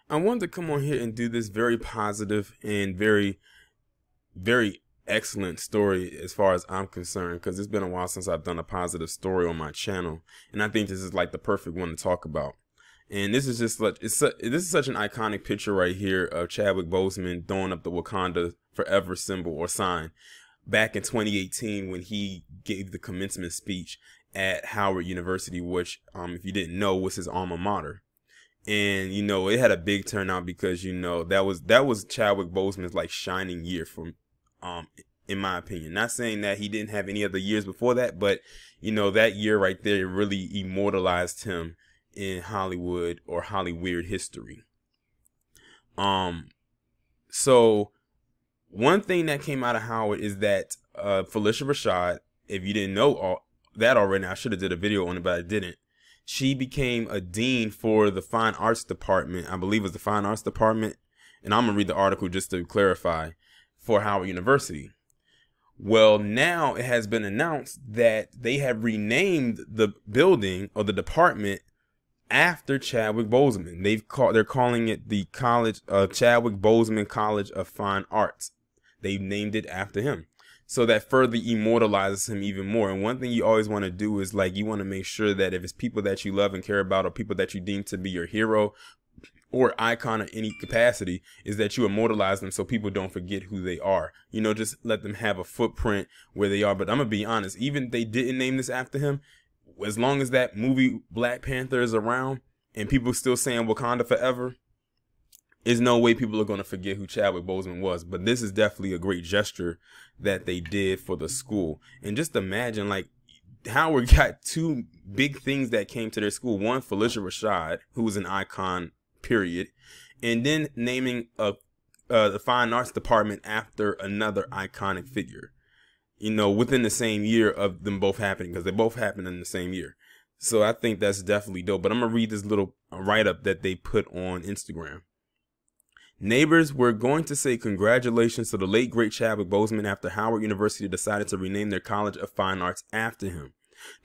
I wanted to come on here and do this very positive and very excellent story as far as I'm concerned, because it's been a while since I've done a positive story on my channel, and I think this is like the perfect one to talk about. And this is just like this is such an iconic picture right here of Chadwick Boseman throwing up the Wakanda Forever symbol or sign back in 2018 when he gave the commencement speech at Howard University, which, if you didn't know, was his alma mater. And it had a big turnout because that was Chadwick Boseman's like shining year for in my opinion. Not saying that he didn't have any other years before that, but that year right there really immortalized him in Hollywood or Hollyweird history. So one thing that came out of Howard is that Phylicia Rashad, if you didn't know that already, I should have did a video on it, but I didn't. She became a dean for the Fine Arts Department. I believe it was the Fine Arts Department. And I'm going to read the article just to clarify, for Howard University. Well, now it has been announced that they have renamed the building or the department after Chadwick Boseman. They're calling it the Chadwick Boseman College of Fine Arts. They've named it after him. So that further immortalizes him even more. And one thing you always want to do is you want to make sure that if it's people that you love and care about or people that you deem to be your hero or icon in any capacity, is that you immortalize them so people don't forget who they are. Just let them have a footprint where they are. But I'm going to be honest, even if they didn't name this after him, as long as that movie Black Panther is around and people still saying Wakanda forever, there's no way people are going to forget who Chadwick Boseman was. But this is definitely a great gesture that they did for the school. And just imagine, Howard got two big things that came to their school. One, Phylicia Rashad, who was an icon, period. And then naming the Fine Arts Department after another iconic figure. Within the same year of them both happening, because they both happened in the same year. So I think that's definitely dope. But I'm going to read this little write-up that they put on Instagram. Neighbors, we're going to say congratulations to the late great Chadwick Boseman after Howard University decided to rename their College of Fine Arts after him.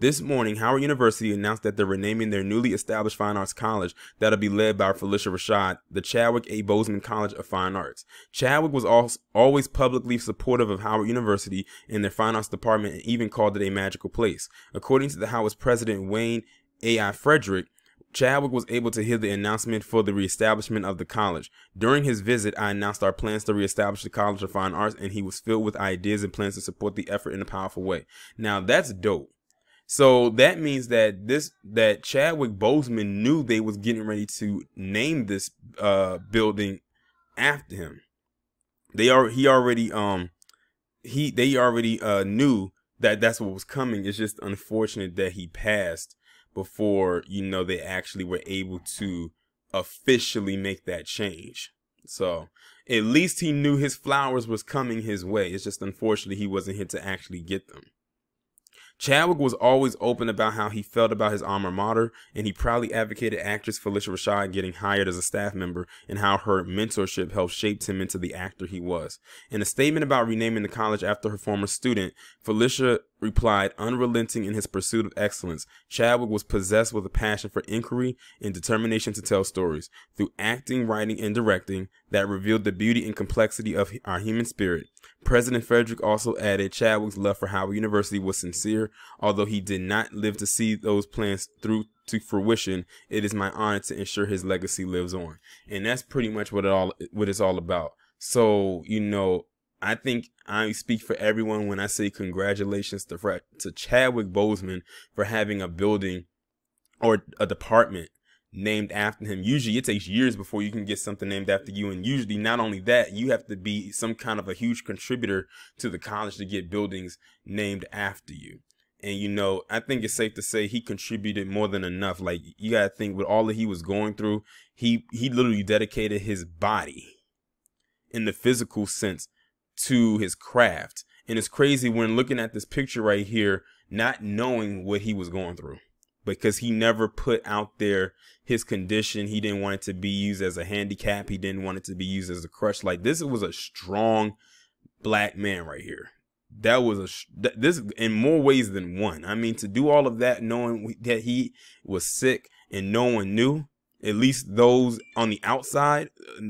This morning, Howard University announced that they're renaming their newly established Fine Arts College that'll be led by Phylicia Rashad, the Chadwick A. Boseman College of Fine Arts. Chadwick was always publicly supportive of Howard University and their Fine Arts Department, and even called it a magical place. According to the Howard's president, Wayne A.I. Frederick, Chadwick was able to hear the announcement for the reestablishment of the college. During his visit, I announced our plans to reestablish the College of Fine Arts, and he was filled with ideas and plans to support the effort in a powerful way. Now, that's dope. So that means that Chadwick Boseman knew they was getting ready to name this building after him. They already knew that that's what was coming. It's just unfortunate that he passed before they actually were able to officially make that change. So at least he knew his flowers was coming his way. It's just unfortunately he wasn't here to actually get them. Chadwick was always open about how he felt about his alma mater, and he proudly advocated actress Phylicia Rashad getting hired as a staff member and how her mentorship helped shape him into the actor he was. In a statement about renaming the college after her former student, Phylicia replied, unrelenting in his pursuit of excellence, Chadwick was possessed with a passion for inquiry and determination to tell stories. Through acting, writing, and directing that revealed the beauty and complexity of our human spirit. President Frederick also added, Chadwick's love for Howard University was sincere. Although he did not live to see those plans through to fruition, it is my honor to ensure his legacy lives on. And that's pretty much what it's all about. So, I think I speak for everyone when I say congratulations to Chadwick Boseman for having a building or a department named after him. Usually it takes years before you can get something named after you, and usually not only that, you have to be some kind of a huge contributor to the college to get buildings named after you. And I think it's safe to say he contributed more than enough. You gotta think, with all that he was going through, he literally dedicated his body in the physical sense to his craft. And it's crazy when looking at this picture right here, not knowing what he was going through, because he never put out there his condition. He didn't want it to be used as a handicap. He didn't want it to be used as a crutch. This was a strong Black man right here. That was this in more ways than one. I mean, to do all of that knowing that he was sick and no one knew, At least those on the outside,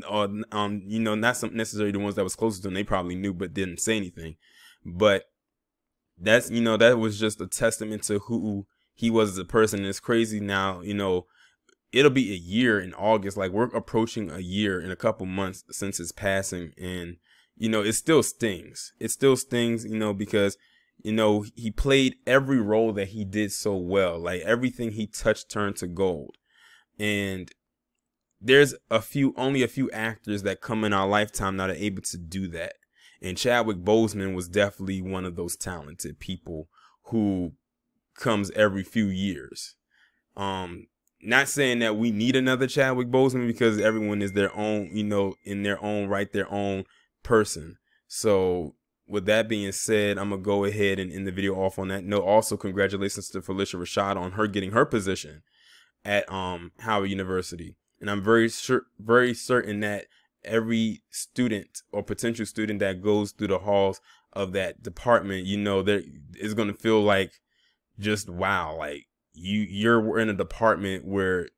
or you know, not some necessarily the ones that was closest to him, they probably knew but didn't say anything. But that's, you know, that was just a testament to who he was as a person. And it's crazy now, you know, it'll be a year in August. Like, we're approaching a year in a couple months since his passing. And, you know, it still stings. It still stings, you know, because, you know, he played every role that he did so well. Like, everything he touched turned to gold. And there's only a few actors that come in our lifetime that are able to do that. And Chadwick Boseman was definitely one of those talented people who comes every few years. Not saying that we need another Chadwick Boseman, because everyone is their own, you know, in their own right, their own person. So with that being said, I'm going to go ahead and end the video off on that note. Also, congratulations to Phylicia Rashad on her getting her position at Howard University. And I'm very certain that every student or potential student that goes through the halls of that department, you know, there is going to feel like, just wow, like you're in a department where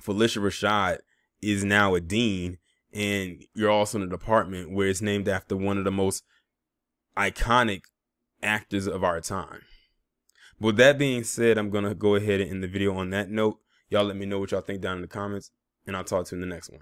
Phylicia Rashad is now a dean, and you're also in a department where it's named after one of the most iconic actors of our time. With that being said, I'm going to go ahead and end the video on that note. Y'all let me know what y'all think down in the comments, and I'll talk to you in the next one.